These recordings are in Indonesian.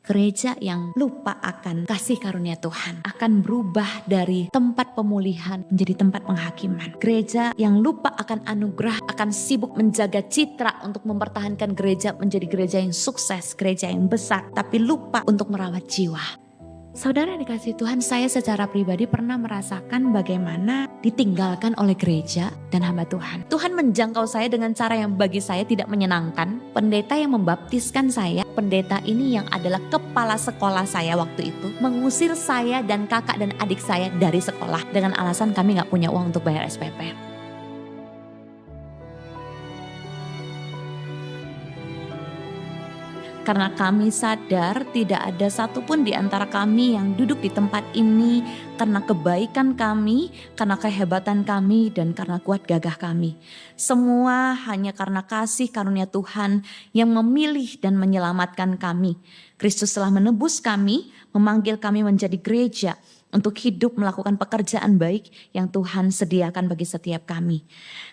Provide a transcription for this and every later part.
Gereja yang lupa akan kasih karunia Tuhan akan berubah dari tempat pemulihan menjadi tempat penghakiman. Gereja yang lupa akan anugerah akan sibuk menjaga citra untuk mempertahankan gereja menjadi gereja yang sukses, gereja yang besar, tapi lupa untuk merawat jiwa. Saudara yang dikasihi Tuhan, saya secara pribadi pernah merasakan bagaimana ditinggalkan oleh gereja dan hamba Tuhan. Tuhan menjangkau saya dengan cara yang bagi saya tidak menyenangkan. Pendeta yang membaptiskan saya, pendeta ini yang adalah kepala sekolah saya waktu itu, mengusir saya dan kakak dan adik saya dari sekolah dengan alasan kami gak punya uang untuk bayar SPP. Karena kami sadar tidak ada satupun di antara kami yang duduk di tempat ini karena kebaikan kami, karena kehebatan kami, dan karena kuat gagah kami. Semua hanya karena kasih karunia Tuhan yang memilih dan menyelamatkan kami. Kristus telah menebus kami, memanggil kami menjadi gereja untuk hidup melakukan pekerjaan baik yang Tuhan sediakan bagi setiap kami.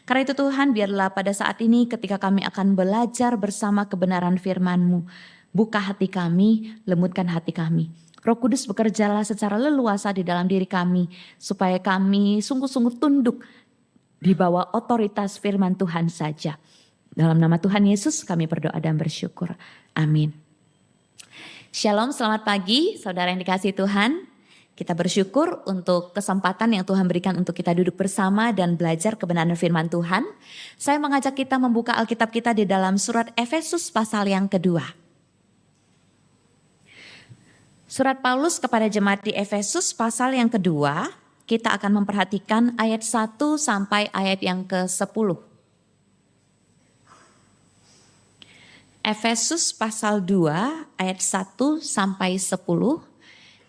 Karena itu Tuhan, biarlah pada saat ini ketika kami akan belajar bersama kebenaran firman-Mu, buka hati kami, lembutkan hati kami. Roh Kudus bekerjalah secara leluasa di dalam diri kami, supaya kami sungguh-sungguh tunduk di bawah otoritas firman Tuhan saja. Dalam nama Tuhan Yesus kami berdoa dan bersyukur. Amin. Shalom, selamat pagi saudara yang dikasihi Tuhan. Kita bersyukur untuk kesempatan yang Tuhan berikan untuk kita duduk bersama dan belajar kebenaran firman Tuhan. Saya mengajak kita membuka Alkitab kita di dalam surat Efesus pasal yang kedua. Surat Paulus kepada jemaat di Efesus pasal yang kedua, kita akan memperhatikan ayat 1 sampai ayat yang ke-10. Efesus pasal 2 ayat 1 sampai 10.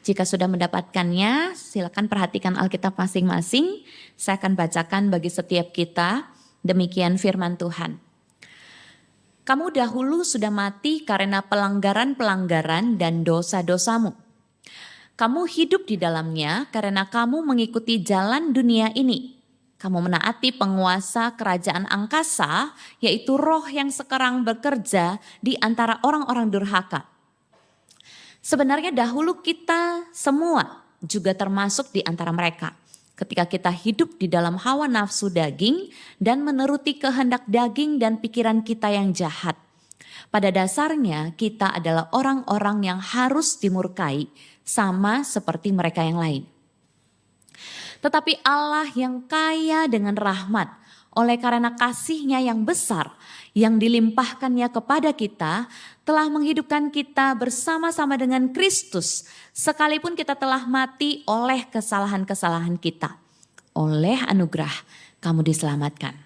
Jika sudah mendapatkannya, silakan perhatikan Alkitab masing-masing. Saya akan bacakan bagi setiap kita, demikian firman Tuhan. Kamu dahulu sudah mati karena pelanggaran-pelanggaran dan dosa-dosamu. Kamu hidup di dalamnya karena kamu mengikuti jalan dunia ini. Kamu menaati penguasa kerajaan angkasa, yaitu roh yang sekarang bekerja di antara orang-orang durhaka. Sebenarnya dahulu kita semua juga termasuk di antara mereka. Ketika kita hidup di dalam hawa nafsu daging dan menuruti kehendak daging dan pikiran kita yang jahat. Pada dasarnya kita adalah orang-orang yang harus dimurkai sama seperti mereka yang lain. Tetapi Allah yang kaya dengan rahmat oleh karena kasih-Nya yang besar yang dilimpahkannya kepada kita telah menghidupkan kita bersama-sama dengan Kristus sekalipun kita telah mati oleh kesalahan-kesalahan kita. Oleh anugerah kamu diselamatkan.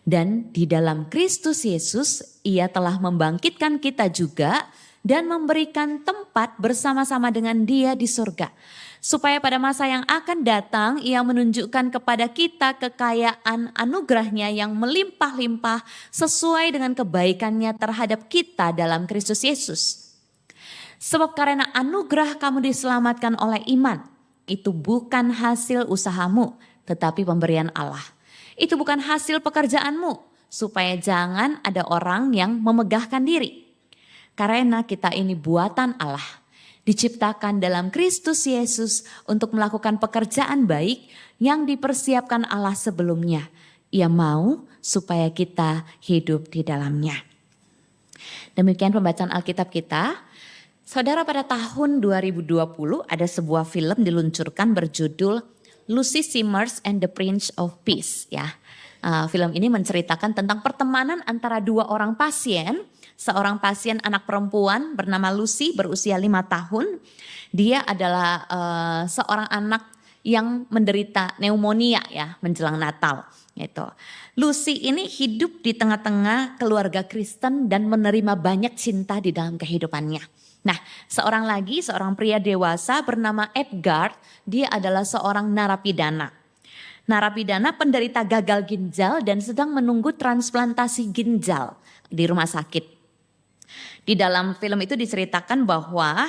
Dan di dalam Kristus Yesus Ia telah membangkitkan kita juga dan memberikan tempat bersama-sama dengan Dia di surga. Supaya pada masa yang akan datang Ia menunjukkan kepada kita kekayaan anugerahnya yang melimpah-limpah sesuai dengan kebaikannya terhadap kita dalam Kristus Yesus. Sebab karena anugerah kamu diselamatkan oleh iman, itu bukan hasil usahamu tetapi pemberian Allah. Itu bukan hasil pekerjaanmu supaya jangan ada orang yang memegahkan diri. Karena kita ini buatan Allah. Diciptakan dalam Kristus Yesus untuk melakukan pekerjaan baik yang dipersiapkan Allah sebelumnya. Ia mau supaya kita hidup di dalamnya. Demikian pembacaan Alkitab kita. Saudara, pada tahun 2020 ada sebuah film diluncurkan berjudul Lucy Simmers and the Prince of Peace. Ya, film ini menceritakan tentang pertemanan antara dua orang pasien. Seorang pasien anak perempuan bernama Lucy berusia 5 tahun. Dia adalah seorang anak yang menderita pneumonia ya menjelang Natal. Gitu. Lucy ini hidup di tengah-tengah keluarga Kristen dan menerima banyak cinta di dalam kehidupannya. Nah, seorang pria dewasa bernama Edgar, dia adalah seorang narapidana. Narapidana penderita gagal ginjal dan sedang menunggu transplantasi ginjal di rumah sakit. Di dalam film itu diceritakan bahwa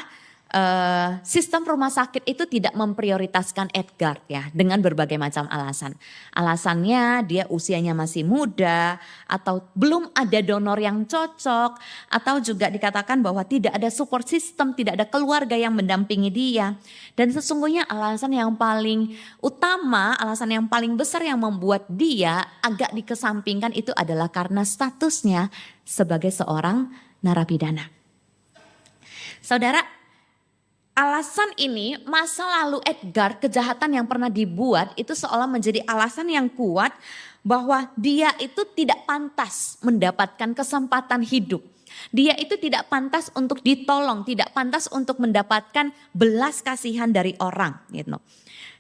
sistem rumah sakit itu tidak memprioritaskan Edgar ya dengan berbagai macam alasan. Alasannya dia usianya masih muda atau belum ada donor yang cocok atau juga dikatakan bahwa tidak ada support system, tidak ada keluarga yang mendampingi dia. Dan sesungguhnya alasan yang paling utama, alasan yang paling besar yang membuat dia agak dikesampingkan itu adalah karena statusnya sebagai seorang narapidana. Saudara, alasan ini, masa lalu Edgar, kejahatan yang pernah dibuat itu seolah menjadi alasan yang kuat bahwa dia itu tidak pantas mendapatkan kesempatan hidup. Dia itu tidak pantas untuk ditolong, tidak pantas untuk mendapatkan belas kasihan dari orang gitu.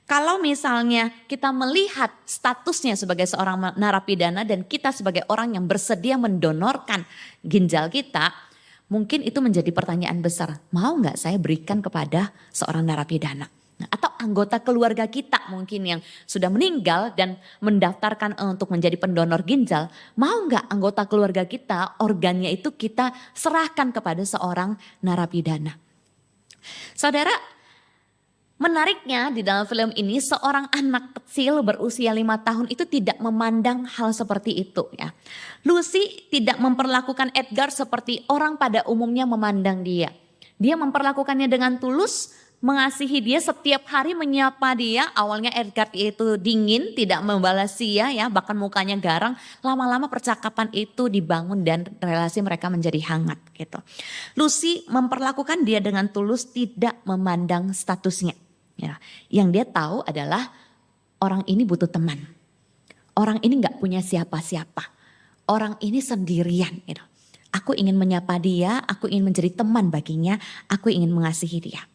Kalau misalnya kita melihat statusnya sebagai seorang narapidana dan kita sebagai orang yang bersedia mendonorkan ginjal kita, mungkin itu menjadi pertanyaan besar, mau nggak saya berikan kepada seorang narapidana? Atau anggota keluarga kita mungkin yang sudah meninggal dan mendaftarkan untuk menjadi pendonor ginjal, mau nggak anggota keluarga kita organnya itu kita serahkan kepada seorang narapidana? Saudara, menariknya di dalam film ini seorang anak kecil berusia 5 tahun itu tidak memandang hal seperti itu ya. Lucy tidak memperlakukan Edgar seperti orang pada umumnya memandang dia. Dia memperlakukannya dengan tulus, mengasihi dia, setiap hari menyapa dia. Awalnya Edgar itu dingin, tidak membalas dia ya, bahkan mukanya garang. Lama-lama percakapan itu dibangun dan relasi mereka menjadi hangat gitu. Lucy memperlakukan dia dengan tulus, tidak memandang statusnya. Ya, yang dia tahu adalah orang ini butuh teman. Orang ini gak punya siapa-siapa. Orang ini sendirian gitu. Aku ingin menyapa dia, aku ingin menjadi teman baginya, aku ingin mengasihi dia.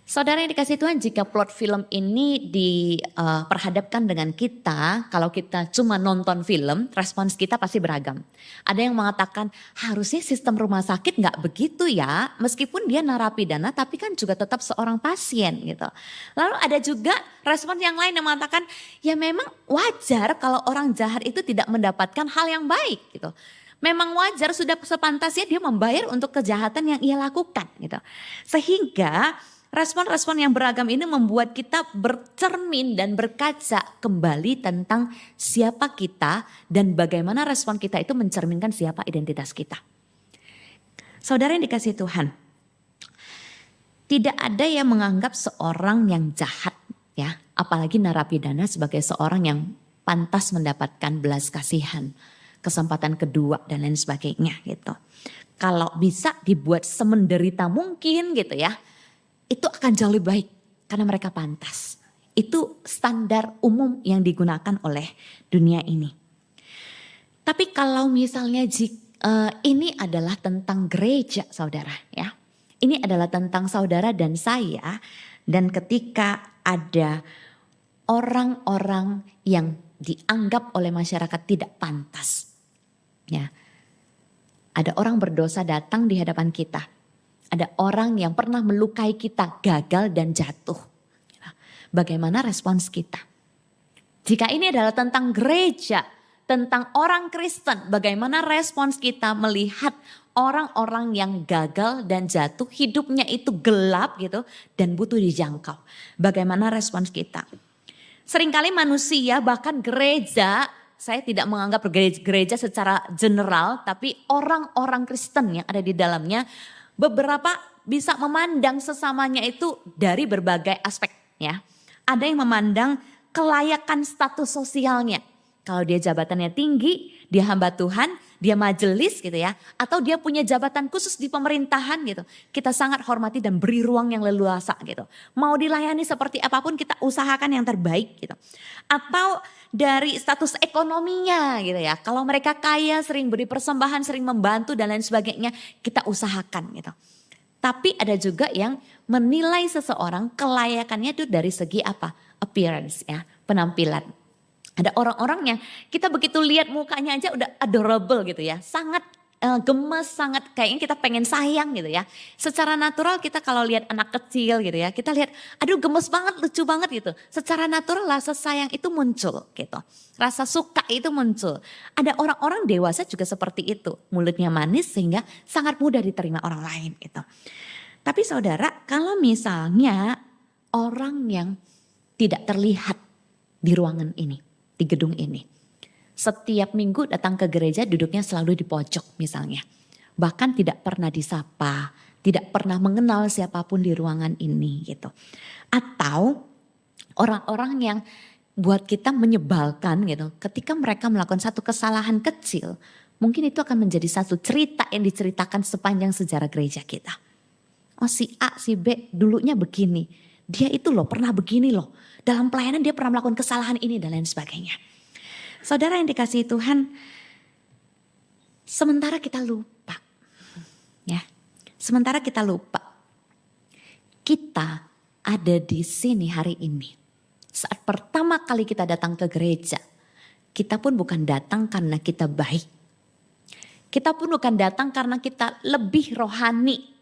Saudara yang dikasihi Tuhan, jika plot film ini diperhadapkan dengan kita, kalau kita cuma nonton film, respons kita pasti beragam. Ada yang mengatakan harusnya sistem rumah sakit gak begitu ya, meskipun dia narapidana tapi kan juga tetap seorang pasien gitu. Lalu ada juga respon yang lain yang mengatakan ya memang wajar kalau orang jahat itu tidak mendapatkan hal yang baik gitu. Memang wajar, sudah sepantasnya dia membayar untuk kejahatan yang ia lakukan gitu. Sehingga respon-respon yang beragam ini membuat kita bercermin dan berkaca kembali tentang siapa kita dan bagaimana respon kita itu mencerminkan siapa identitas kita. Saudara yang dikasihi Tuhan, tidak ada yang menganggap seorang yang jahat ya, apalagi narapidana sebagai seorang yang pantas mendapatkan belas kasihan, kesempatan kedua dan lain sebagainya gitu. Kalau bisa dibuat semenderita mungkin gitu ya, itu akan jauh lebih baik karena mereka pantas. Itu standar umum yang digunakan oleh dunia ini. Tapi kalau misalnya ini adalah tentang gereja saudara ya. Ini adalah tentang saudara dan saya, dan ketika ada orang-orang yang dianggap oleh masyarakat tidak pantas. Ya. Ada orang berdosa datang di hadapan kita. Ada orang yang pernah melukai kita, gagal dan jatuh. Bagaimana respons kita? Jika ini adalah tentang gereja, tentang orang Kristen, bagaimana respons kita melihat orang-orang yang gagal dan jatuh, hidupnya itu gelap gitu dan butuh dijangkau. Bagaimana respons kita? Seringkali manusia, bahkan gereja, saya tidak menganggap gereja secara general, tapi orang-orang Kristen yang ada di dalamnya, beberapa bisa memandang sesamanya itu dari berbagai aspek ya. Ada yang memandang kelayakan status sosialnya. Kalau dia jabatannya tinggi, dia hamba Tuhan, dia majelis gitu ya. Atau dia punya jabatan khusus di pemerintahan gitu. Kita sangat hormati dan beri ruang yang leluasa gitu. Mau dilayani seperti apapun kita usahakan yang terbaik gitu. Atau dari status ekonominya gitu ya. Kalau mereka kaya, sering beri persembahan, sering membantu dan lain sebagainya, kita usahakan gitu. Tapi ada juga yang menilai seseorang kelayakannya itu dari segi apa? Appearance ya, penampilan. Ada orang-orang yang kita begitu lihat mukanya aja udah adorable gitu ya. Sangat gemes, sangat kayaknya kita pengen sayang gitu ya. Secara natural kita kalau lihat anak kecil gitu ya. Kita lihat aduh gemes banget, lucu banget gitu. Secara natural rasa sayang itu muncul gitu. Rasa suka itu muncul. Ada orang-orang dewasa juga seperti itu. Mulutnya manis sehingga sangat mudah diterima orang lain gitu. Tapi saudara, kalau misalnya orang yang tidak terlihat di ruangan ini, di gedung ini, setiap minggu datang ke gereja duduknya selalu di pojok misalnya. Bahkan tidak pernah disapa, tidak pernah mengenal siapapun di ruangan ini gitu. Atau orang-orang yang buat kita menyebalkan gitu, ketika mereka melakukan satu kesalahan kecil, mungkin itu akan menjadi satu cerita yang diceritakan sepanjang sejarah gereja kita. Oh si A, si B dulunya begini. Dia itu loh pernah begini loh. Dalam pelayanan dia pernah melakukan kesalahan ini dan lain sebagainya. Saudara yang dikasihi Tuhan, sementara kita lupa. Ya, sementara kita lupa. Kita ada di sini hari ini. Saat pertama kali kita datang ke gereja, kita pun bukan datang karena kita baik. Kita pun bukan datang karena kita lebih rohani.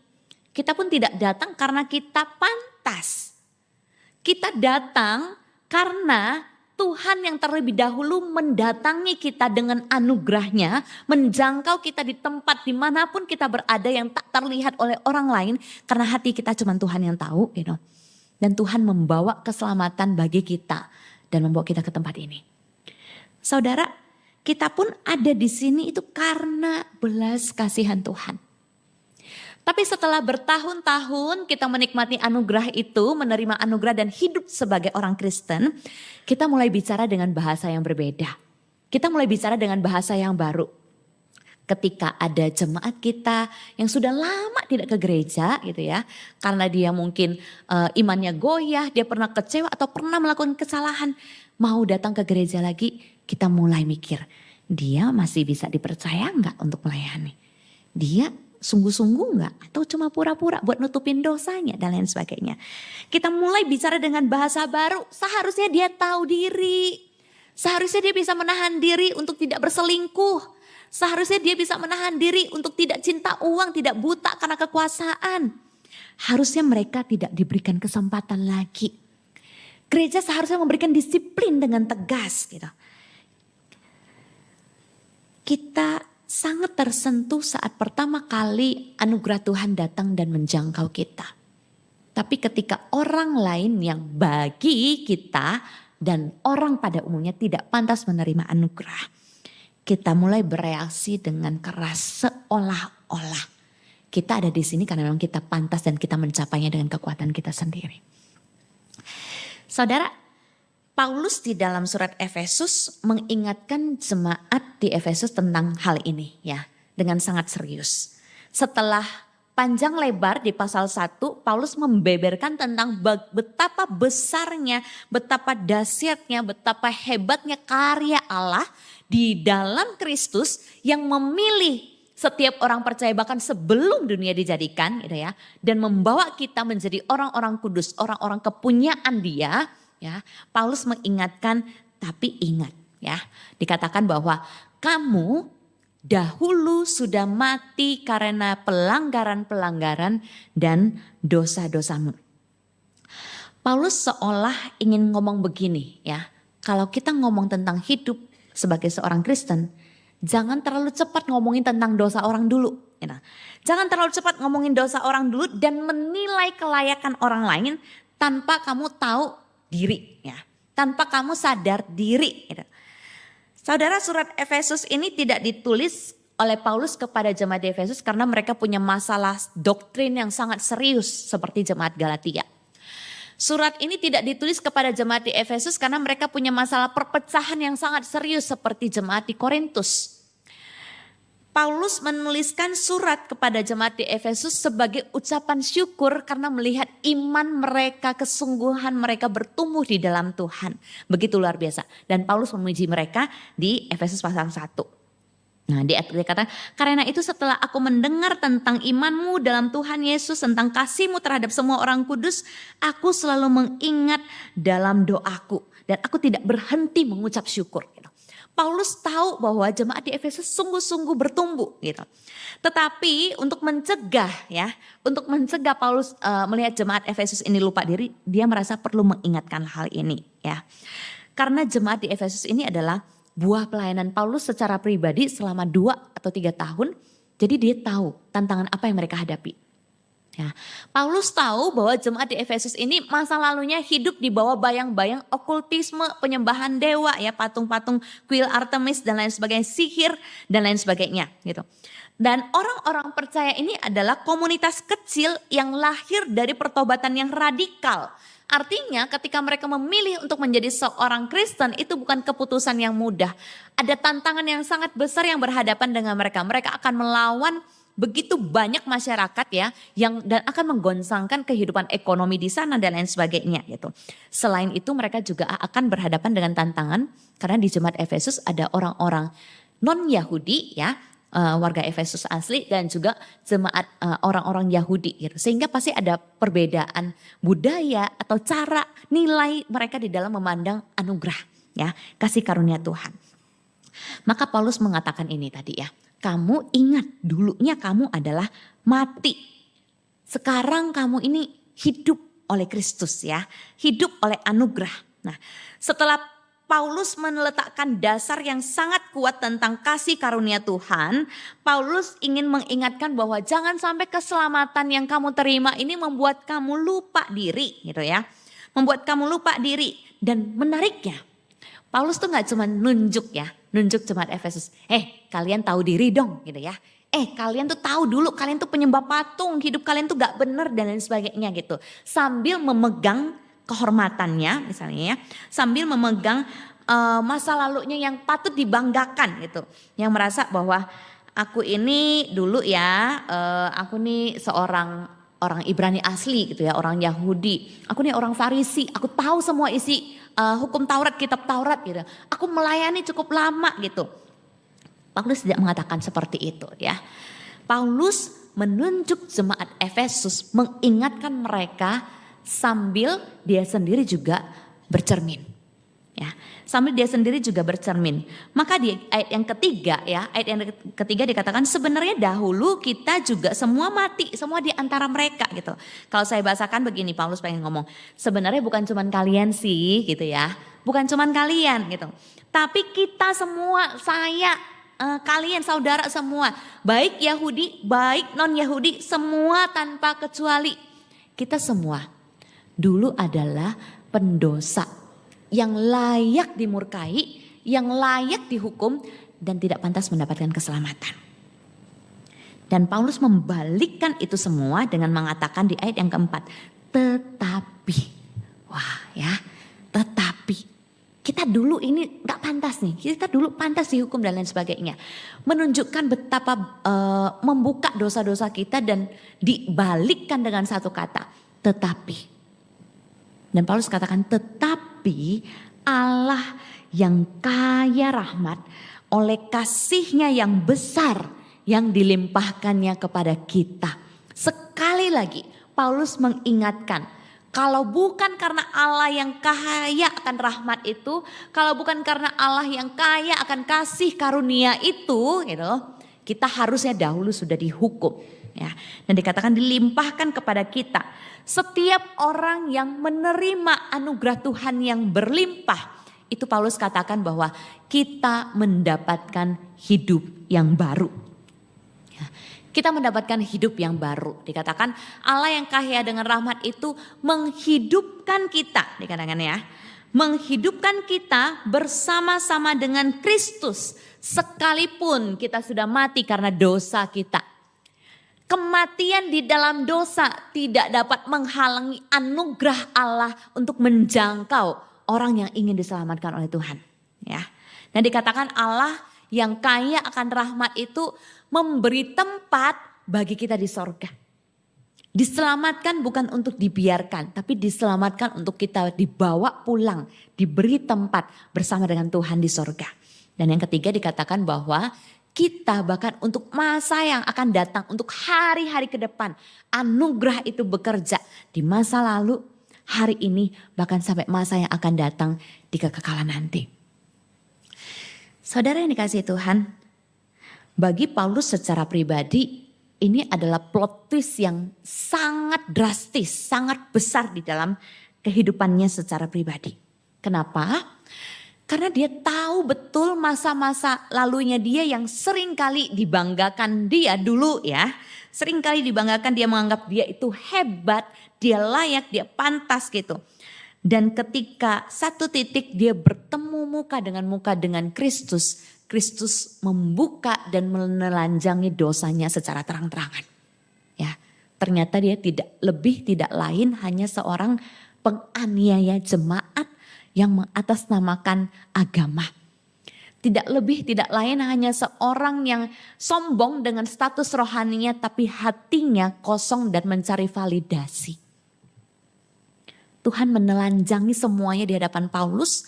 Kita pun tidak datang karena kita pantas. Kita datang karena Tuhan yang terlebih dahulu mendatangi kita dengan anugerahnya, menjangkau kita di tempat dimanapun kita berada yang tak terlihat oleh orang lain, karena hati kita cuma Tuhan yang tahu, you know. Dan Tuhan membawa keselamatan bagi kita dan membawa kita ke tempat ini. Saudara, kita pun ada di sini itu karena belas kasihan Tuhan. Tapi setelah bertahun-tahun kita menikmati anugerah itu, menerima anugerah dan hidup sebagai orang Kristen, kita mulai bicara dengan bahasa yang berbeda. Kita mulai bicara dengan bahasa yang baru. Ketika ada jemaat kita yang sudah lama tidak ke gereja gitu ya, karena dia mungkin imannya goyah, dia pernah kecewa atau pernah melakukan kesalahan, mau datang ke gereja lagi, kita mulai mikir, dia masih bisa dipercaya enggak untuk melayani? Dia sungguh-sungguh enggak? Atau cuma pura-pura buat nutupin dosanya dan lain sebagainya. Kita mulai bicara dengan bahasa baru, seharusnya dia tahu diri. Seharusnya dia bisa menahan diri untuk tidak berselingkuh. Seharusnya dia bisa menahan diri untuk tidak cinta uang, tidak buta karena kekuasaan. Harusnya mereka tidak diberikan kesempatan lagi. Gereja seharusnya memberikan disiplin dengan tegas gitu. Kita sangat tersentuh saat pertama kali anugerah Tuhan datang dan menjangkau kita. Tapi ketika orang lain yang bagi kita dan orang pada umumnya tidak pantas menerima anugerah, kita mulai bereaksi dengan keras seolah-olah kita ada di sini karena memang kita pantas dan kita mencapainya dengan kekuatan kita sendiri. Saudara, Paulus di dalam surat Efesus mengingatkan jemaat di Efesus tentang hal ini ya, dengan sangat serius. Setelah panjang lebar di pasal 1, Paulus membeberkan tentang betapa besarnya, betapa dahsyatnya, betapa hebatnya karya Allah di dalam Kristus yang memilih setiap orang percaya bahkan sebelum dunia dijadikan gitu ya, dan membawa kita menjadi orang-orang kudus, orang-orang kepunyaan Dia. Ya, Paulus mengingatkan, tapi ingat ya, dikatakan bahwa kamu dahulu sudah mati karena pelanggaran-pelanggaran dan dosa-dosamu. Paulus seolah ingin ngomong begini ya, kalau kita ngomong tentang hidup sebagai seorang Kristen, jangan terlalu cepat ngomongin tentang dosa orang dulu. Ya, jangan terlalu cepat ngomongin dosa orang dulu dan menilai kelayakan orang lain tanpa kamu tahu diri ya, tanpa kamu sadar diri gitu. Saudara, surat Efesus ini tidak ditulis oleh Paulus kepada jemaat di Efesus karena mereka punya masalah doktrin yang sangat serius seperti jemaat Galatia. Surat ini tidak ditulis kepada jemaat di Efesus karena mereka punya masalah perpecahan yang sangat serius seperti jemaat di Korintus. Paulus menuliskan surat kepada jemaat di Efesus sebagai ucapan syukur karena melihat iman mereka, kesungguhan mereka bertumbuh di dalam Tuhan. Begitu luar biasa. Dan Paulus memuji mereka di Efesus pasal 1. Nah, dia kata, karena itu setelah aku mendengar tentang imanmu dalam Tuhan Yesus, tentang kasihmu terhadap semua orang kudus, aku selalu mengingat dalam doaku. Dan aku tidak berhenti mengucap syukur. Paulus tahu bahwa jemaat di Efesus sungguh-sungguh bertumbuh gitu. Tetapi untuk mencegah Paulus melihat jemaat Efesus ini lupa diri, dia merasa perlu mengingatkan hal ini ya. Karena jemaat di Efesus ini adalah buah pelayanan Paulus secara pribadi selama 2 atau 3 tahun. Jadi dia tahu tantangan apa yang mereka hadapi. Ya, Paulus tahu bahwa jemaat di Efesus ini masa lalunya hidup di bawah bayang-bayang okultisme, penyembahan dewa, ya, patung-patung kuil Artemis dan lain sebagainya, sihir dan lain sebagainya gitu. Dan orang-orang percaya ini adalah komunitas kecil yang lahir dari pertobatan yang radikal. Artinya ketika mereka memilih untuk menjadi seorang Kristen itu bukan keputusan yang mudah. Ada tantangan yang sangat besar yang berhadapan dengan mereka. Mereka akan melawan begitu banyak masyarakat ya yang dan akan menggoncangkan kehidupan ekonomi di sana dan lain sebagainya gitu. Selain itu mereka juga akan berhadapan dengan tantangan karena di jemaat Efesus ada orang-orang non-Yahudi ya, warga Efesus asli dan juga jemaat orang-orang Yahudi gitu. Sehingga pasti ada perbedaan budaya atau cara nilai mereka di dalam memandang anugerah ya, kasih karunia Tuhan. Maka Paulus mengatakan ini tadi ya. Kamu ingat dulunya kamu adalah mati. Sekarang kamu ini hidup oleh Kristus ya. Hidup oleh anugerah. Nah, setelah Paulus meletakkan dasar yang sangat kuat tentang kasih karunia Tuhan. Paulus ingin mengingatkan bahwa jangan sampai keselamatan yang kamu terima ini membuat kamu lupa diri gitu ya. Membuat kamu lupa diri. Dan menariknya Paulus tuh gak cuma nunjuk jemaat Efesus. Kalian tahu diri dong gitu ya. Kalian tuh tahu dulu kalian tuh penyembah patung. Hidup kalian tuh gak benar dan lain sebagainya gitu. Sambil memegang kehormatannya misalnya ya. Sambil memegang masa lalunya yang patut dibanggakan gitu. Yang merasa bahwa aku ini dulu ya, aku nih seorang orang Ibrani asli gitu ya. Orang Yahudi. Aku nih orang Farisi. Aku tahu semua isi hukum Taurat, kitab Taurat gitu. Aku melayani cukup lama gitu. Paulus tidak mengatakan seperti itu ya. Paulus menunjuk jemaat Efesus, mengingatkan mereka sambil dia sendiri juga bercermin. Ya, sambil dia sendiri juga bercermin. Maka di ayat yang ketiga ya, ayat yang ketiga dikatakan sebenarnya dahulu kita juga semua mati, semua di antara mereka gitu. Kalau saya bahasakan begini, Paulus pengen ngomong, sebenarnya bukan cuman kalian sih gitu ya. Bukan cuman kalian gitu. Tapi kita semua, saya, kalian saudara semua, baik Yahudi, baik non-Yahudi, semua tanpa kecuali. Kita semua dulu adalah pendosa yang layak dimurkai, yang layak dihukum dan tidak pantas mendapatkan keselamatan. Dan Paulus membalikkan itu semua dengan mengatakan di ayat yang keempat, tetapi, wah ya, tetapi kita dulu ini gak pantas nih, kita dulu pantas dihukum dan lain sebagainya. Menunjukkan betapa membuka dosa-dosa kita dan dibalikkan dengan satu kata, tetapi. Dan Paulus katakan tetapi Allah yang kaya rahmat oleh kasihnya yang besar yang dilimpahkannya kepada kita. Sekali lagi Paulus mengingatkan kalau bukan karena Allah yang kaya akan rahmat itu, kalau bukan karena Allah yang kaya akan kasih karunia itu gitu, kita harusnya dahulu sudah dihukum. Ya, dan dikatakan dilimpahkan kepada kita. Setiap orang yang menerima anugerah Tuhan yang berlimpah, itu Paulus katakan bahwa kita mendapatkan hidup yang baru. Ya, kita mendapatkan hidup yang baru. Dikatakan Allah yang kaya dengan rahmat itu menghidupkan kita, dikatakan ya. Menghidupkan kita bersama-sama dengan Kristus sekalipun kita sudah mati karena dosa kita. Kematian di dalam dosa tidak dapat menghalangi anugerah Allah untuk menjangkau orang yang ingin diselamatkan oleh Tuhan. Ya, dan dikatakan Allah yang kaya akan rahmat itu memberi tempat bagi kita di sorga. Diselamatkan bukan untuk dibiarkan, tapi diselamatkan untuk kita dibawa pulang, diberi tempat bersama dengan Tuhan di sorga. Dan yang ketiga dikatakan bahwa kita bahkan untuk masa yang akan datang, untuk hari-hari ke depan. Anugerah itu bekerja di masa lalu, hari ini, bahkan sampai masa yang akan datang di kekekalan nanti. Saudara yang dikasihi Tuhan, bagi Paulus secara pribadi ini adalah plot twist yang sangat drastis, sangat besar di dalam kehidupannya secara pribadi. Kenapa? Karena dia tahu betul masa-masa lalunya dia yang sering kali dibanggakan dia dulu ya. Seringkali dibanggakan, dia menganggap dia itu hebat, dia layak, dia pantas gitu. Dan ketika satu titik dia bertemu muka dengan Kristus, Kristus membuka dan menelanjangi dosanya secara terang-terangan. Ya, ternyata dia tidak lain hanya seorang penganiaya jemaat yang mengatasnamakan agama. Tidak lebih, tidak lain hanya seorang yang sombong dengan status rohaninya tapi hatinya kosong dan mencari validasi. Tuhan menelanjangi semuanya di hadapan Paulus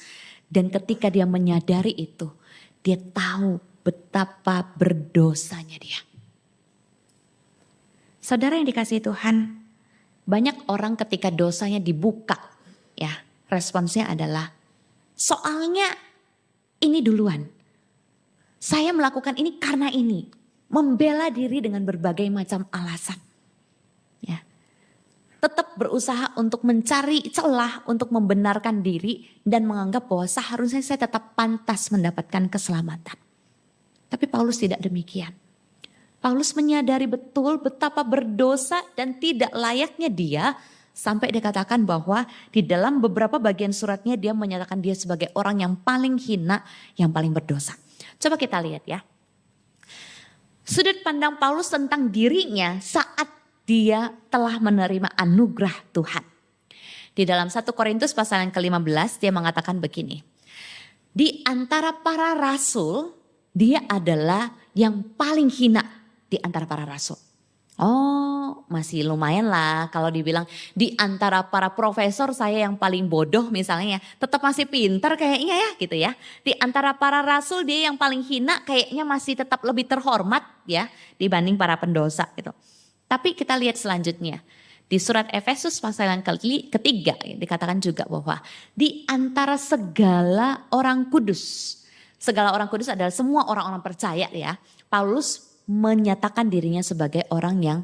dan ketika dia menyadari itu, dia tahu betapa berdosanya dia. Saudara yang dikasihi Tuhan, banyak orang ketika dosanya dibuka, ya responsnya adalah soalnya ini duluan. Saya melakukan ini karena ini. Membela diri dengan berbagai macam alasan. Ya. Tetap berusaha untuk mencari celah untuk membenarkan diri dan menganggap bahwa seharusnya saya tetap pantas mendapatkan keselamatan. Tapi Paulus tidak demikian. Paulus menyadari betul betapa berdosa dan tidak layaknya dia. Sampai dikatakan bahwa di dalam beberapa bagian suratnya dia menyatakan dia sebagai orang yang paling hina, yang paling berdosa. Coba kita lihat ya. Sudut pandang Paulus tentang dirinya saat dia telah menerima anugerah Tuhan. Di dalam 1 Korintus pasal yang ke-15 dia mengatakan begini. Di antara para rasul dia adalah yang paling hina di antara para rasul. Oh, masih lumayan lah kalau dibilang di antara para profesor saya yang paling bodoh misalnya, tetap masih pintar kayaknya ya gitu ya. Di antara para rasul dia yang paling hina kayaknya masih tetap lebih terhormat ya dibanding para pendosa gitu. Tapi kita lihat selanjutnya. Di surat Efesus pasal yang ketiga dikatakan juga bahwa di antara segala orang kudus. Segala orang kudus adalah semua orang-orang percaya ya. Paulus menyatakan dirinya sebagai orang yang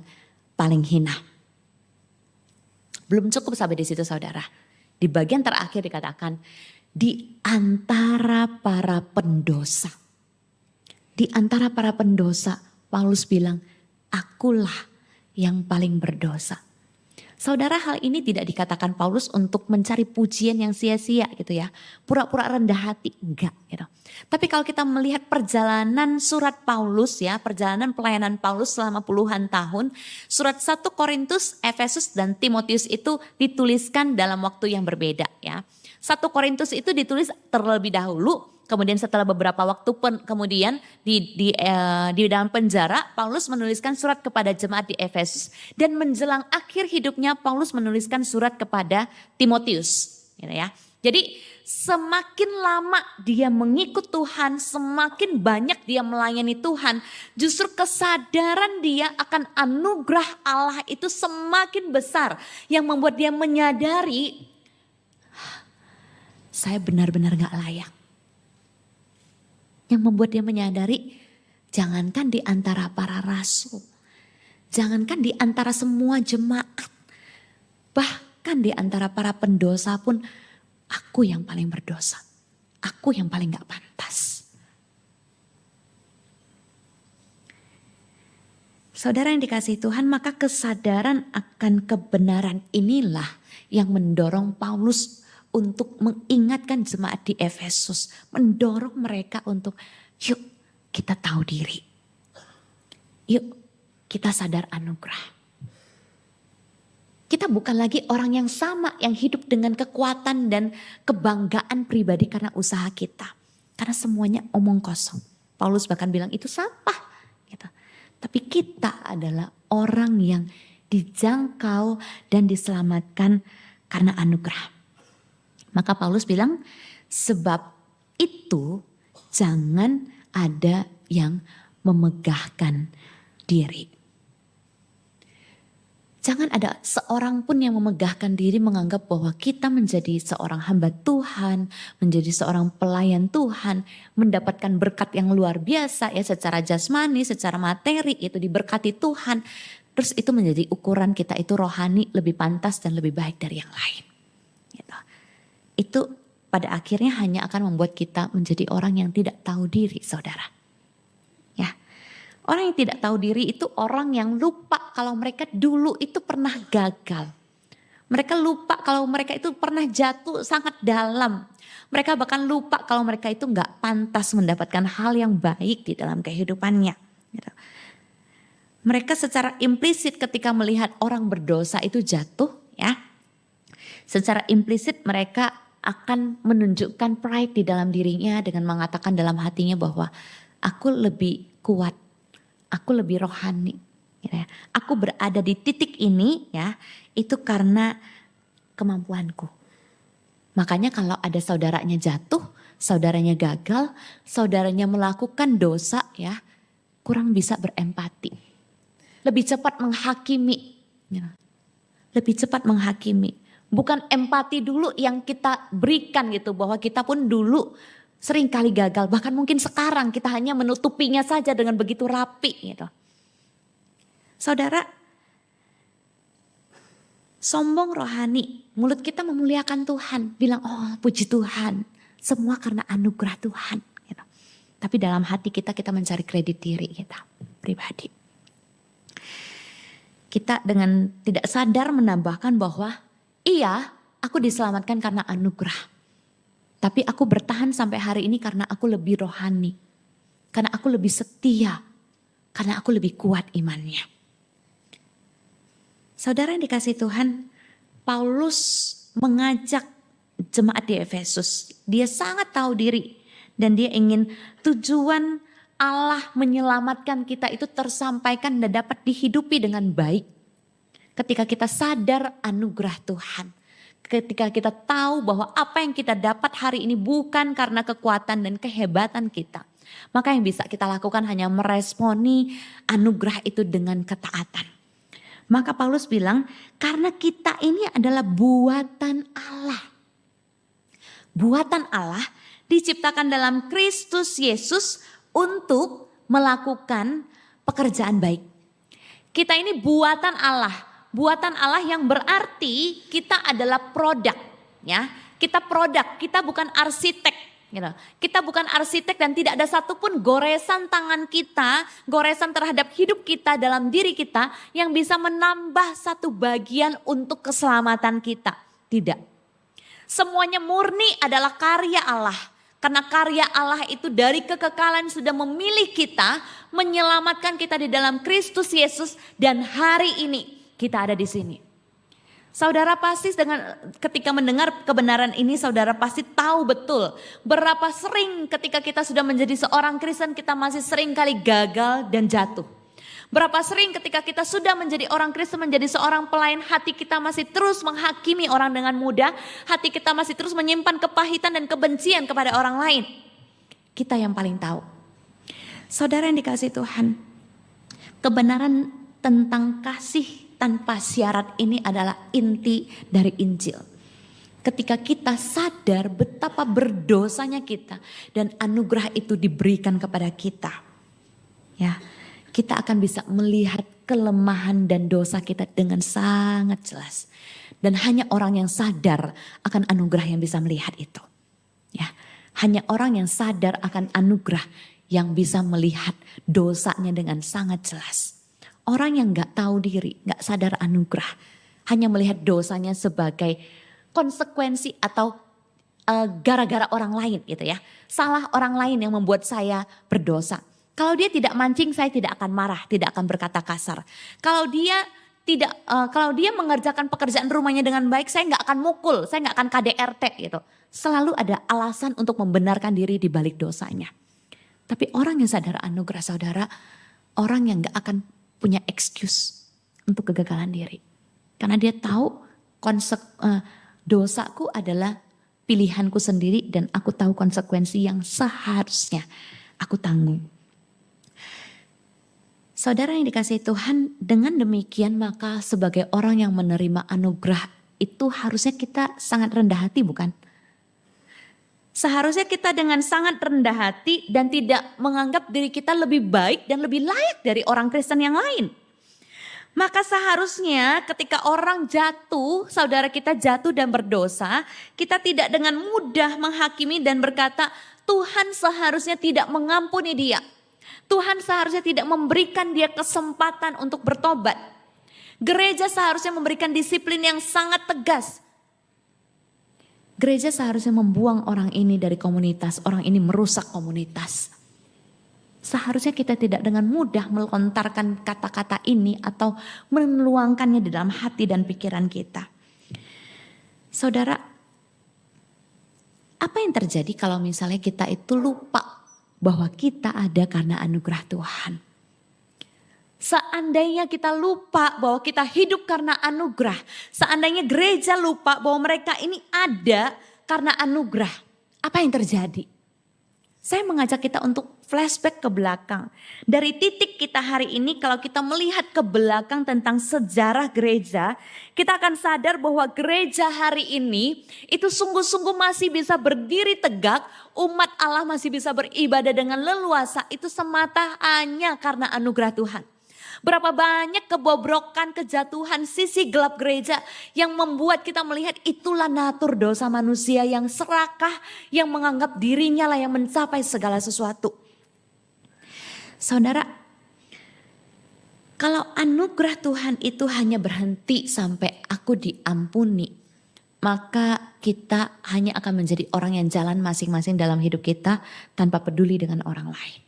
paling hina. Belum cukup sampai di situ saudara. Di bagian terakhir dikatakan di antara para pendosa. Di antara para pendosa Paulus bilang akulah yang paling berdosa. Saudara, hal ini tidak dikatakan Paulus untuk mencari pujian yang sia-sia gitu ya. Pura-pura rendah hati, enggak gitu. Tapi kalau kita melihat perjalanan surat Paulus ya, perjalanan pelayanan Paulus selama puluhan tahun. Surat 1 Korintus, Efesus dan Timotius itu dituliskan dalam waktu yang berbeda ya. 1 Korintus itu ditulis terlebih dahulu. Kemudian setelah beberapa waktu kemudian di dalam penjara Paulus menuliskan surat kepada jemaat di Efesus. Dan menjelang akhir hidupnya Paulus menuliskan surat kepada Timotius. Gitu ya. Jadi semakin lama dia mengikut Tuhan, semakin banyak dia melayani Tuhan. Justru kesadaran dia akan anugerah Allah itu semakin besar. Yang membuat dia menyadari saya benar-benar gak layak. Yang membuat dia menyadari jangankan di antara para rasul. Jangankan di antara semua jemaat. Bahkan di antara para pendosa pun aku yang paling berdosa. Aku yang paling gak pantas. Saudara yang dikasihi Tuhan, maka kesadaran akan kebenaran inilah yang mendorong Paulus untuk mengingatkan jemaat di Efesus. Mendorong mereka untuk yuk kita tahu diri. Yuk kita sadar anugerah. Kita bukan lagi orang yang sama yang hidup dengan kekuatan dan kebanggaan pribadi karena usaha kita. Karena semuanya omong kosong. Paulus bahkan bilang itu sampah. Gitu. Tapi kita adalah orang yang dijangkau dan diselamatkan karena anugerah. Maka Paulus bilang sebab itu jangan ada yang memegahkan diri. Jangan ada seorang pun yang memegahkan diri menganggap bahwa kita menjadi seorang hamba Tuhan, menjadi seorang pelayan Tuhan, mendapatkan berkat yang luar biasa ya secara jasmani, secara materi itu diberkati Tuhan. Terus itu menjadi ukuran kita itu rohani lebih pantas dan lebih baik dari yang lain. Gitu. Itu pada akhirnya hanya akan membuat kita menjadi orang yang tidak tahu diri saudara. Ya, Orang yang tidak tahu diri itu orang yang lupa kalau mereka dulu itu pernah gagal. Mereka lupa kalau mereka itu pernah jatuh sangat dalam. Mereka bahkan lupa kalau mereka itu nggak pantas mendapatkan hal yang baik di dalam kehidupannya. Gitu. Mereka secara implisit ketika melihat orang berdosa itu jatuh, ya, secara implisit mereka akan menunjukkan pride di dalam dirinya dengan mengatakan dalam hatinya bahwa aku lebih kuat, aku lebih rohani. Gitu ya. Aku berada di titik ini, ya, itu karena kemampuanku. Makanya kalau ada saudaranya jatuh, saudaranya gagal, saudaranya melakukan dosa, ya, kurang bisa berempati. Lebih cepat menghakimi. Ya. Lebih cepat menghakimi. Bukan empati dulu yang kita berikan gitu, bahwa kita pun dulu sering kali gagal. Bahkan mungkin sekarang kita hanya menutupinya saja dengan begitu rapi gitu. Saudara, sombong rohani, mulut kita memuliakan Tuhan, bilang oh puji Tuhan, semua karena anugerah Tuhan. Gitu. Tapi dalam hati kita mencari kredit diri kita pribadi. Kita dengan tidak sadar menambahkan bahwa iya aku diselamatkan karena anugerah. Tapi aku bertahan sampai hari ini karena aku lebih rohani. Karena aku lebih setia. Karena aku lebih kuat imannya. Saudara yang dikasihi Tuhan, Paulus mengajak jemaat di Efesus. Dia sangat tahu diri dan dia ingin tujuan Allah menyelamatkan kita itu tersampaikan dan dapat dihidupi dengan baik. Ketika kita sadar anugerah Tuhan. Ketika kita tahu bahwa apa yang kita dapat hari ini bukan karena kekuatan dan kehebatan kita. Maka yang bisa kita lakukan hanya meresponi anugerah itu dengan ketaatan. Maka Paulus bilang, karena kita ini adalah buatan Allah. Buatan Allah diciptakan dalam Kristus Yesus untuk melakukan pekerjaan baik. Kita ini buatan Allah. Buatan Allah yang berarti kita adalah produk. Ya, kita produk, kita bukan arsitek. Gitu. Kita bukan arsitek dan tidak ada satupun goresan tangan kita, goresan terhadap hidup kita dalam diri kita yang bisa menambah satu bagian untuk keselamatan kita. Tidak. Semuanya murni adalah karya Allah. Karena karya Allah itu dari kekekalan sudah memilih kita, menyelamatkan kita di dalam Kristus Yesus dan hari ini kita ada di sini. Saudara pasti ketika mendengar kebenaran ini saudara pasti tahu betul berapa sering ketika kita sudah menjadi seorang Kristen kita masih sering kali gagal dan jatuh. Berapa sering ketika kita sudah menjadi orang Kristen menjadi seorang pelayan hati kita masih terus menghakimi orang dengan mudah. Hati kita masih terus menyimpan kepahitan dan kebencian kepada orang lain. Kita yang paling tahu. Saudara yang dikasihi Tuhan, kebenaran tentang kasih tanpa syarat ini adalah inti dari Injil. Ketika kita sadar betapa berdosanya kita dan anugerah itu diberikan kepada kita. Ya, kita akan bisa melihat kelemahan dan dosa kita dengan sangat jelas. Dan hanya orang yang sadar akan anugerah yang bisa melihat itu. Ya, hanya orang yang sadar akan anugerah yang bisa melihat dosanya dengan sangat jelas. Orang yang gak tahu diri, gak sadar anugerah, hanya melihat dosanya sebagai konsekuensi atau gara-gara orang lain gitu ya. Salah orang lain yang membuat saya berdosa. Kalau dia tidak mancing, saya tidak akan marah, tidak akan berkata kasar. Kalau dia mengerjakan pekerjaan rumahnya dengan baik, saya gak akan mukul, saya gak akan KDRT gitu. Selalu ada alasan untuk membenarkan diri di balik dosanya. Tapi orang yang sadar anugerah saudara, orang yang gak akan punya excuse untuk kegagalan diri. Karena dia tahu dosaku adalah pilihanku sendiri dan aku tahu konsekuensi yang seharusnya aku tanggung. Saudara yang dikasihi Tuhan, dengan demikian maka sebagai orang yang menerima anugerah itu harusnya kita sangat rendah hati bukan? Seharusnya kita dengan sangat rendah hati dan tidak menganggap diri kita lebih baik dan lebih layak dari orang Kristen yang lain. Maka seharusnya ketika orang jatuh, saudara kita jatuh dan berdosa, kita tidak dengan mudah menghakimi dan berkata, Tuhan seharusnya tidak mengampuni dia. Tuhan seharusnya tidak memberikan dia kesempatan untuk bertobat. Gereja seharusnya memberikan disiplin yang sangat tegas. Gereja seharusnya membuang orang ini dari komunitas, orang ini merusak komunitas. Seharusnya kita tidak dengan mudah melontarkan kata-kata ini atau menuangkannya di dalam hati dan pikiran kita. Saudara, apa yang terjadi kalau misalnya kita itu lupa bahwa kita ada karena anugerah Tuhan? Seandainya kita lupa bahwa kita hidup karena anugerah, seandainya gereja lupa bahwa mereka ini ada karena anugerah, apa yang terjadi? Saya mengajak kita untuk flashback ke belakang. Dari titik kita hari ini, kalau kita melihat ke belakang tentang sejarah gereja, kita akan sadar bahwa gereja hari ini itu sungguh-sungguh masih bisa berdiri tegak, umat Allah masih bisa beribadah dengan leluasa, itu semata hanya karena anugerah Tuhan. Berapa banyak kebobrokan, kejatuhan, sisi gelap gereja yang membuat kita melihat itulah natur dosa manusia yang serakah, yang menganggap dirinya lah yang mencapai segala sesuatu. Saudara, kalau anugerah Tuhan itu hanya berhenti sampai aku diampuni, maka kita hanya akan menjadi orang yang jalan masing-masing dalam hidup kita tanpa peduli dengan orang lain.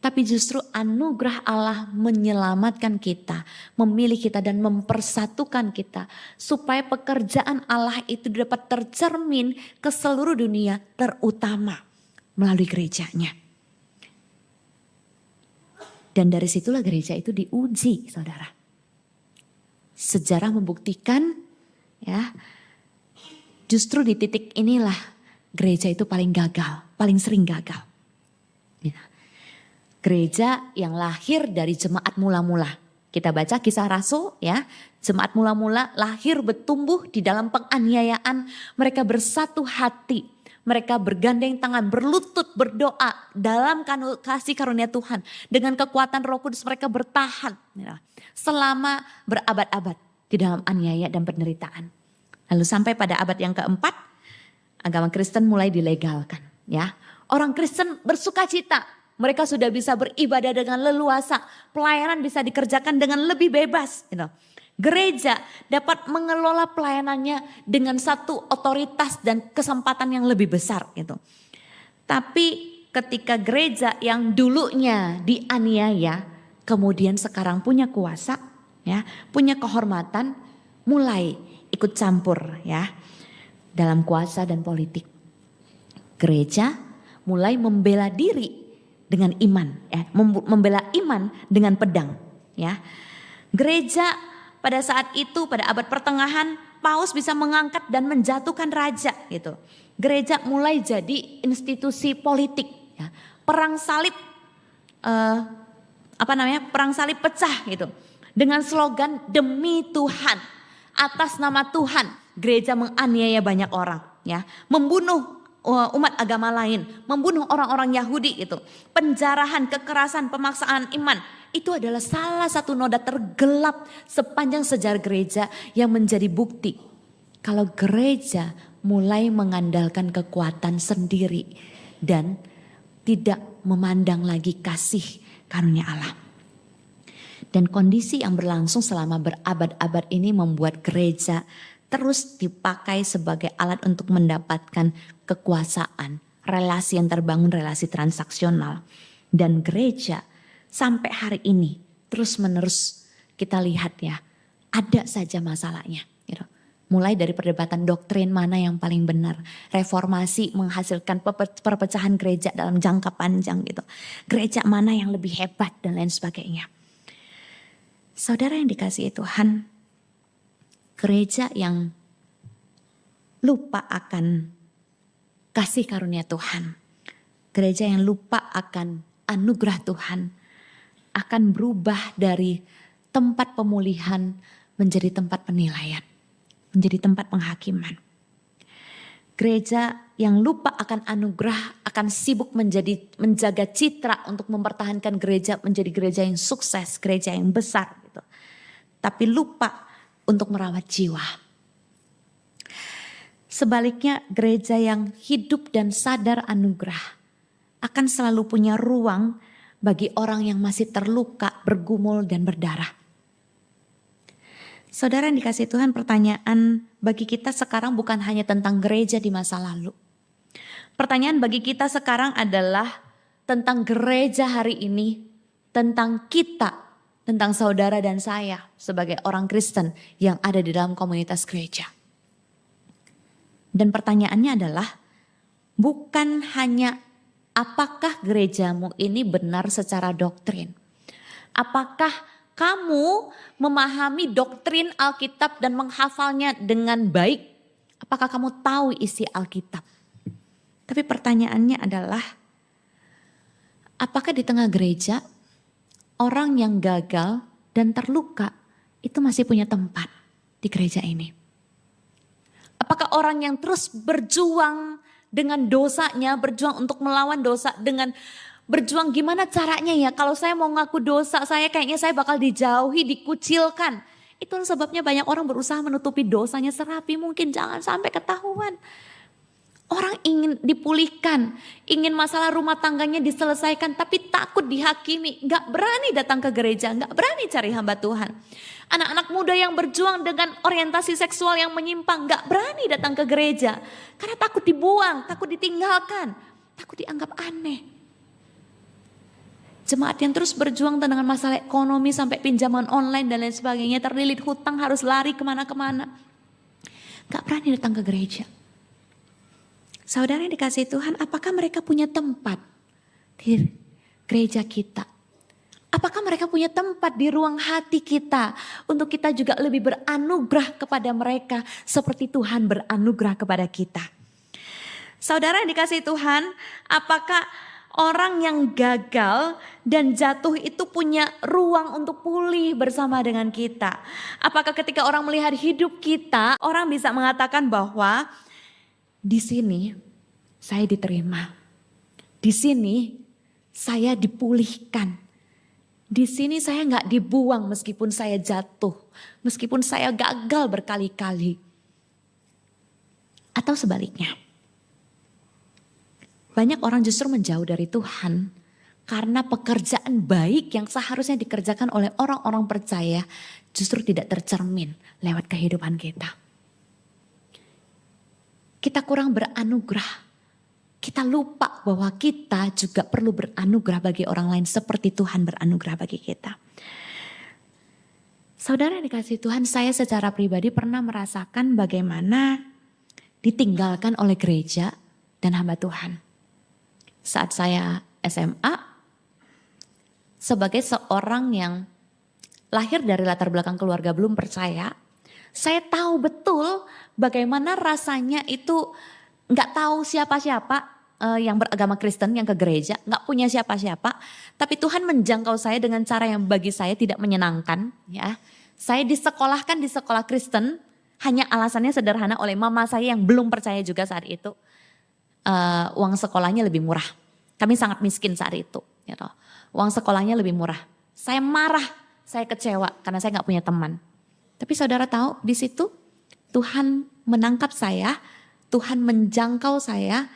Tapi justru anugerah Allah menyelamatkan kita, memilih kita dan mempersatukan kita. Supaya pekerjaan Allah itu dapat tercermin ke seluruh dunia, terutama melalui gerejanya. Dan dari situlah gereja itu diuji, saudara. Sejarah membuktikan ya, justru di titik inilah gereja itu paling gagal, paling sering gagal. Ya. Gereja yang lahir dari jemaat mula-mula. Kita baca Kisah Rasul ya. Jemaat mula-mula lahir bertumbuh di dalam penganiayaan. Mereka bersatu hati. Mereka bergandeng tangan, berlutut, berdoa dalam kasih karunia Tuhan. Dengan kekuatan Roh Kudus mereka bertahan ya, selama berabad-abad di dalam aniaya dan penderitaan. Lalu sampai pada abad yang keempat, agama Kristen mulai dilegalkan ya. Orang Kristen bersuka cita. Mereka sudah bisa beribadah dengan leluasa. Pelayanan bisa dikerjakan dengan lebih bebas. Gitu. Gereja dapat mengelola pelayanannya dengan satu otoritas dan kesempatan yang lebih besar. Gitu. Tapi ketika gereja yang dulunya dianiaya, kemudian sekarang punya kuasa, ya, punya kehormatan, mulai ikut campur ya dalam kuasa dan politik. Gereja mulai membela diri dengan iman, ya, membela iman dengan pedang, ya. Gereja pada saat itu pada abad pertengahan paus bisa mengangkat dan menjatuhkan raja, gitu. Gereja mulai jadi institusi politik, ya. Perang salib, perang salib pecah, gitu. Dengan slogan demi Tuhan, atas nama Tuhan, gereja menganiaya banyak orang, ya, membunuh umat agama lain, membunuh orang-orang Yahudi itu, penjarahan, kekerasan, pemaksaan iman, itu adalah salah satu noda tergelap sepanjang sejarah gereja yang menjadi bukti kalau gereja mulai mengandalkan kekuatan sendiri dan tidak memandang lagi kasih karunia Allah. Dan kondisi yang berlangsung selama berabad-abad ini membuat gereja terus dipakai sebagai alat untuk mendapatkan kekuasaan, relasi yang terbangun, relasi transaksional. Dan gereja sampai hari ini terus menerus kita lihat ya, ada saja masalahnya. Gitu. Mulai dari perdebatan doktrin mana yang paling benar. Reformasi menghasilkan perpecahan gereja dalam jangka panjang gitu. Gereja mana yang lebih hebat dan lain sebagainya. Saudara yang dikasihi Tuhan, gereja yang lupa akan kasih karunia Tuhan, gereja yang lupa akan anugerah Tuhan, akan berubah dari tempat pemulihan menjadi tempat penilaian, menjadi tempat penghakiman. Gereja yang lupa akan anugerah akan sibuk menjaga citra untuk mempertahankan gereja menjadi gereja yang sukses, gereja yang besar gitu. Tapi lupa untuk merawat jiwa. Sebaliknya gereja yang hidup dan sadar anugerah akan selalu punya ruang bagi orang yang masih terluka, bergumul dan berdarah. Saudara yang dikasihi Tuhan, pertanyaan bagi kita sekarang bukan hanya tentang gereja di masa lalu. Pertanyaan bagi kita sekarang adalah tentang gereja hari ini, tentang kita, tentang saudara dan saya sebagai orang Kristen yang ada di dalam komunitas gereja. Dan pertanyaannya adalah bukan hanya apakah gerejamu ini benar secara doktrin. Apakah kamu memahami doktrin Alkitab dan menghafalnya dengan baik? Apakah kamu tahu isi Alkitab? Tapi pertanyaannya adalah, apakah di tengah gereja orang yang gagal dan terluka itu masih punya tempat di gereja ini? Apakah orang yang terus berjuang dengan dosanya, berjuang untuk melawan dosa, dengan berjuang gimana caranya ya, kalau saya mau ngaku dosa saya kayaknya saya bakal dijauhi, dikucilkan. Itulah sebabnya banyak orang berusaha menutupi dosanya serapi mungkin, jangan sampai ketahuan. Orang ingin dipulihkan, ingin masalah rumah tangganya diselesaikan, tapi takut dihakimi, gak berani datang ke gereja, gak berani cari hamba Tuhan. Anak-anak muda yang berjuang dengan orientasi seksual yang menyimpang, gak berani datang ke gereja. Karena takut dibuang, takut ditinggalkan, takut dianggap aneh. Jemaat yang terus berjuang dengan masalah ekonomi sampai pinjaman online dan lain sebagainya, terlilit hutang harus lari kemana-kemana. Gak berani datang ke gereja. Saudara yang dikasihi Tuhan, apakah mereka punya tempat di gereja kita? Apakah mereka punya tempat di ruang hati kita untuk kita juga lebih beranugerah kepada mereka seperti Tuhan beranugerah kepada kita? Saudara yang dikasihi Tuhan, apakah orang yang gagal dan jatuh itu punya ruang untuk pulih bersama dengan kita? Apakah ketika orang melihat hidup kita, orang bisa mengatakan bahwa di sini saya diterima, di sini saya dipulihkan, di sini saya nggak dibuang meskipun saya jatuh, meskipun saya gagal berkali-kali, atau sebaliknya. Banyak orang justru menjauh dari Tuhan karena pekerjaan baik yang seharusnya dikerjakan oleh orang-orang percaya justru tidak tercermin lewat kehidupan kita. Kita kurang beranugerah. Kita lupa bahwa kita juga perlu beranugerah bagi orang lain seperti Tuhan beranugerah bagi kita. Saudara yang dikasihi Tuhan, saya secara pribadi pernah merasakan bagaimana ditinggalkan oleh gereja dan hamba Tuhan. Saat saya SMA, sebagai seorang yang lahir dari latar belakang keluarga belum percaya, saya tahu betul bagaimana rasanya itu gak tahu siapa-siapa yang beragama Kristen yang ke gereja, gak punya siapa-siapa. Tapi Tuhan menjangkau saya dengan cara yang bagi saya tidak menyenangkan. Ya, saya disekolahkan di sekolah Kristen hanya alasannya sederhana oleh mama saya yang belum percaya juga saat itu. Uang sekolahnya lebih murah. Kami sangat miskin saat itu. Gitu. Uang sekolahnya lebih murah. Saya marah, saya kecewa karena saya gak punya teman. Tapi saudara tahu di situ Tuhan menangkap saya, Tuhan menjangkau saya,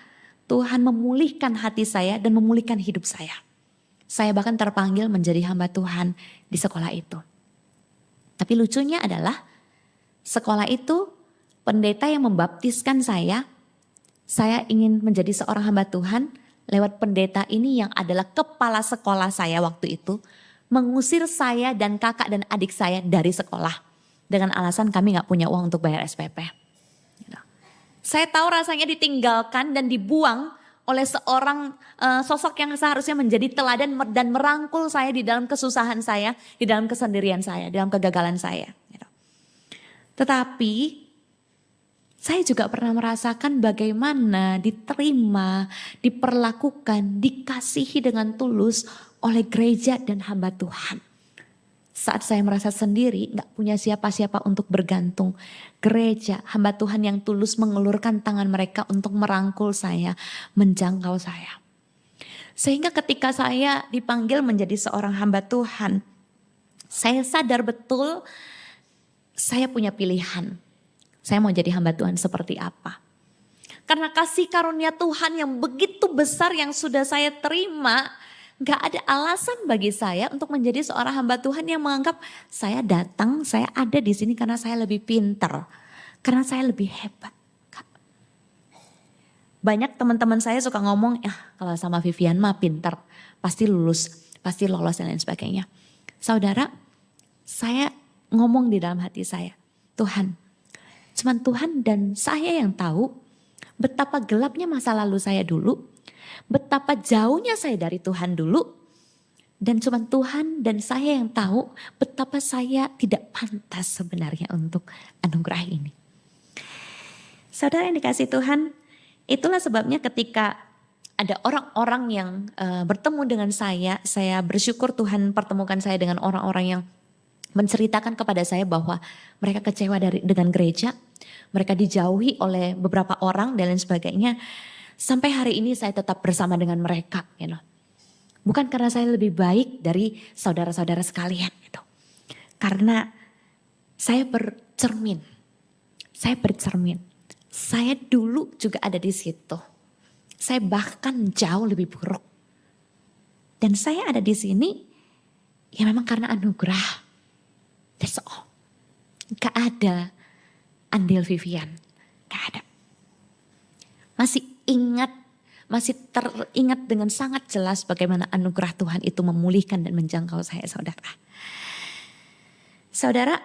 Tuhan memulihkan hati saya dan memulihkan hidup saya. Saya bahkan terpanggil menjadi hamba Tuhan di sekolah itu. Tapi lucunya adalah sekolah itu pendeta yang membaptiskan saya ingin menjadi seorang hamba Tuhan lewat pendeta ini yang adalah kepala sekolah saya waktu itu, mengusir saya dan kakak dan adik saya dari sekolah. Dengan alasan kami gak punya uang untuk bayar SPP. Saya tahu rasanya ditinggalkan dan dibuang oleh seorang sosok yang seharusnya menjadi teladan dan merangkul saya di dalam kesusahan saya, di dalam kesendirian saya, di dalam kegagalan saya. Tetapi saya juga pernah merasakan bagaimana diterima, diperlakukan, dikasihi dengan tulus oleh gereja dan hamba Tuhan. Saat saya merasa sendiri, gak punya siapa-siapa untuk bergantung. Gereja, hamba Tuhan yang tulus mengulurkan tangan mereka untuk merangkul saya, menjangkau saya. Sehingga ketika saya dipanggil menjadi seorang hamba Tuhan, saya sadar betul saya punya pilihan. Saya mau jadi hamba Tuhan seperti apa. Karena kasih karunia Tuhan yang begitu besar yang sudah saya terima, Gak ada alasan bagi saya untuk menjadi seorang hamba Tuhan yang menganggap saya datang, saya ada di sini karena saya lebih pintar, karena saya lebih hebat. Banyak teman-teman saya suka ngomong, kalau sama Vivian mah pintar, pasti lulus, pasti lolos dan lain sebagainya. Saudara, saya ngomong di dalam hati saya, Tuhan, cuman Tuhan dan saya yang tahu betapa gelapnya masa lalu saya dulu, betapa jauhnya saya dari Tuhan dulu, dan cuma Tuhan dan saya yang tahu betapa saya tidak pantas sebenarnya untuk anugerah ini. Saudara yang dikasihi Tuhan, itulah sebabnya ketika ada orang-orang yang bertemu dengan saya bersyukur Tuhan pertemukan saya dengan orang-orang yang menceritakan kepada saya bahwa mereka kecewa dengan gereja, mereka dijauhi oleh beberapa orang dan lain sebagainya. Sampai hari ini saya tetap bersama dengan mereka, Bukan karena saya lebih baik dari saudara-saudara sekalian, Karena saya bercermin. Saya dulu juga ada di situ. Saya bahkan jauh lebih buruk. Dan saya ada di sini ya memang karena anugerah. That's all. Gak ada andil Vivian. Gak ada. Masih teringat dengan sangat jelas bagaimana anugerah Tuhan itu memulihkan dan menjangkau saya, saudara. Saudara,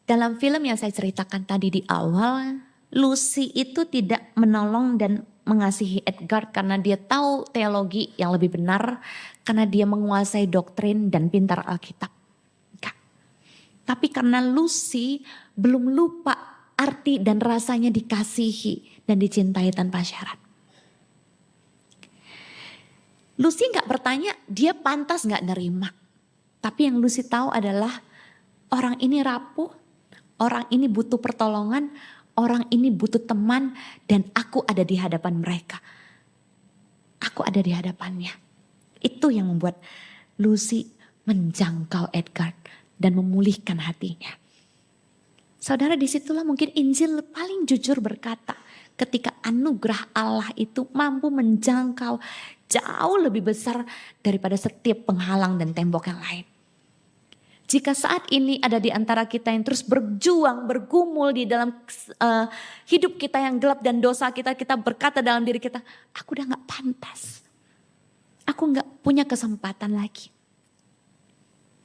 dalam film yang saya ceritakan tadi di awal, Lucy itu tidak menolong dan mengasihi Edgar karena dia tahu teologi yang lebih benar, karena dia menguasai doktrin dan pintar Alkitab. Enggak. Tapi karena Lucy belum lupa arti dan rasanya dikasihi dan dicintai tanpa syarat. Lucy gak bertanya dia pantas gak nerima. Tapi yang Lucy tahu adalah orang ini rapuh, orang ini butuh pertolongan, orang ini butuh teman dan aku ada di hadapan mereka. Aku ada di hadapannya. Itu yang membuat Lucy menjangkau Edgar dan memulihkan hatinya. Saudara, disitulah mungkin Injil paling jujur berkata, ketika anugerah Allah itu mampu menjangkau jauh lebih besar daripada setiap penghalang dan tembok yang lain. Jika saat ini ada di antara kita yang terus berjuang, bergumul di dalam hidup kita yang gelap dan dosa kita berkata dalam diri kita, aku udah gak pantas. Aku gak punya kesempatan lagi.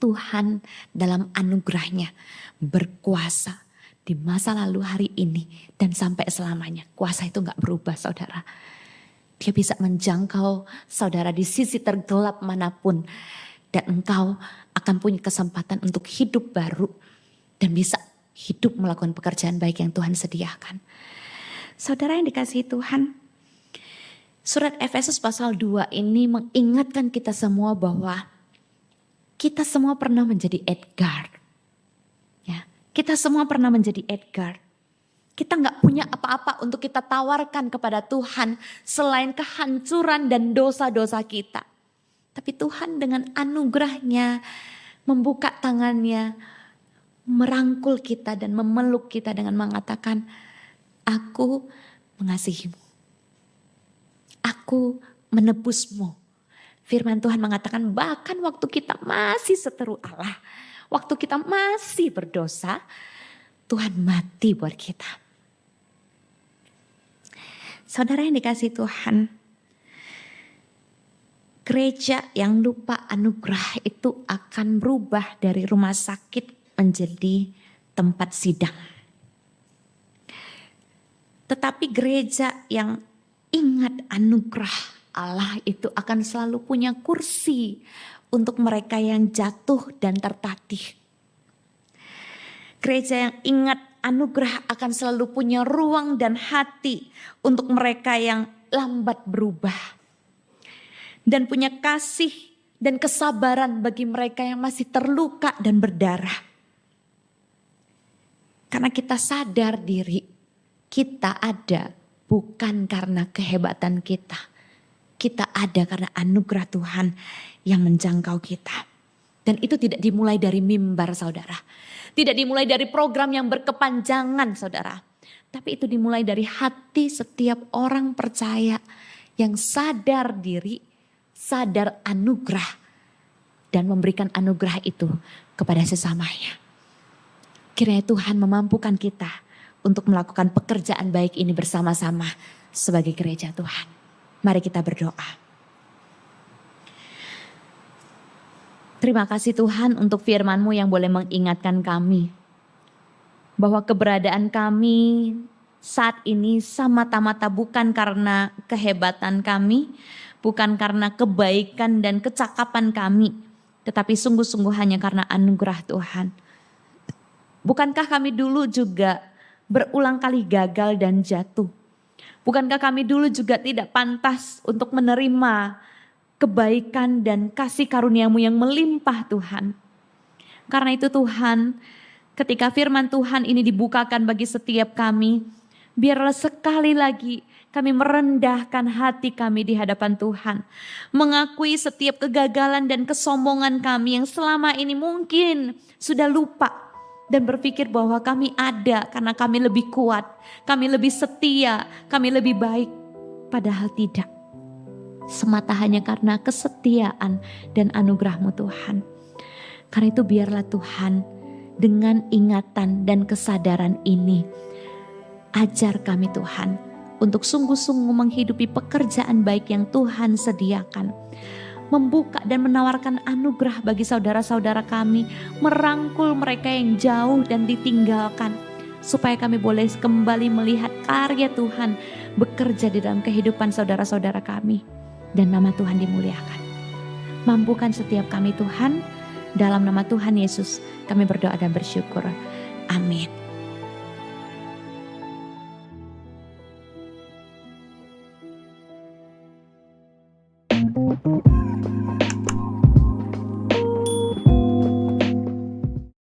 Tuhan dalam anugerahnya berkuasa di masa lalu, hari ini, dan sampai selamanya. Kuasa itu gak berubah, saudara. Dia bisa menjangkau saudara di sisi tergelap manapun. Dan engkau akan punya kesempatan untuk hidup baru. Dan bisa hidup melakukan pekerjaan baik yang Tuhan sediakan. Saudara yang dikasihi Tuhan, surat Efesus pasal 2 ini mengingatkan kita semua bahwa kita semua pernah menjadi Edgar. Ya, kita semua pernah menjadi Edgar. Kita gak punya apa-apa untuk kita tawarkan kepada Tuhan selain kehancuran dan dosa-dosa kita. Tapi Tuhan dengan anugerahnya membuka tangannya, merangkul kita dan memeluk kita dengan mengatakan, aku mengasihimu. Aku menebusmu. Firman Tuhan mengatakan bahkan waktu kita masih seteru Allah, waktu kita masih berdosa, Tuhan mati buat kita. Saudara yang dikasihi Tuhan, gereja yang lupa anugerah itu akan berubah dari rumah sakit menjadi tempat sidang. Tetapi gereja yang ingat anugerah Allah itu akan selalu punya kursi untuk mereka yang jatuh dan tertatih. Gereja yang ingat anugerah akan selalu punya ruang dan hati untuk mereka yang lambat berubah. Dan punya kasih dan kesabaran bagi mereka yang masih terluka dan berdarah. Karena kita sadar diri, kita ada bukan karena kehebatan kita. Kita ada karena anugerah Tuhan yang menjangkau kita. Dan itu tidak dimulai dari mimbar, saudara. Tidak dimulai dari program yang berkepanjangan, saudara. Tapi itu dimulai dari hati setiap orang percaya yang sadar diri sadar anugerah dan memberikan anugerah itu kepada sesamanya. Kiranya Tuhan memampukan kita untuk melakukan pekerjaan baik ini bersama-sama sebagai gereja Tuhan. Mari kita berdoa. Terima kasih Tuhan untuk firman-Mu yang boleh mengingatkan kami bahwa keberadaan kami saat ini semata-mata bukan karena kehebatan kami, bukan karena kebaikan dan kecakapan kami, tetapi sungguh-sungguh hanya karena anugerah Tuhan. Bukankah kami dulu juga berulang kali gagal dan jatuh? Bukankah kami dulu juga tidak pantas untuk menerima kebaikan dan kasih karunia-Mu yang melimpah Tuhan? Karena itu Tuhan, ketika firman Tuhan ini dibukakan bagi setiap kami, biarlah sekali lagi kami merendahkan hati kami di hadapan Tuhan. Mengakui setiap kegagalan dan kesombongan kami yang selama ini mungkin sudah lupa. Dan berpikir bahwa kami ada karena kami lebih kuat, kami lebih setia, kami lebih baik. Padahal tidak. Semata hanya karena kesetiaan dan anugerah-Mu Tuhan. Karena itu biarlah Tuhan dengan ingatan dan kesadaran ini, ajar kami Tuhan untuk sungguh-sungguh menghidupi pekerjaan baik yang Tuhan sediakan. Membuka dan menawarkan anugerah bagi saudara-saudara kami, merangkul mereka yang jauh dan ditinggalkan, supaya kami boleh kembali melihat karya Tuhan bekerja di dalam kehidupan saudara-saudara kami, dan nama Tuhan dimuliakan. Mampukan setiap kami Tuhan, dalam nama Tuhan Yesus kami berdoa dan bersyukur. Amin.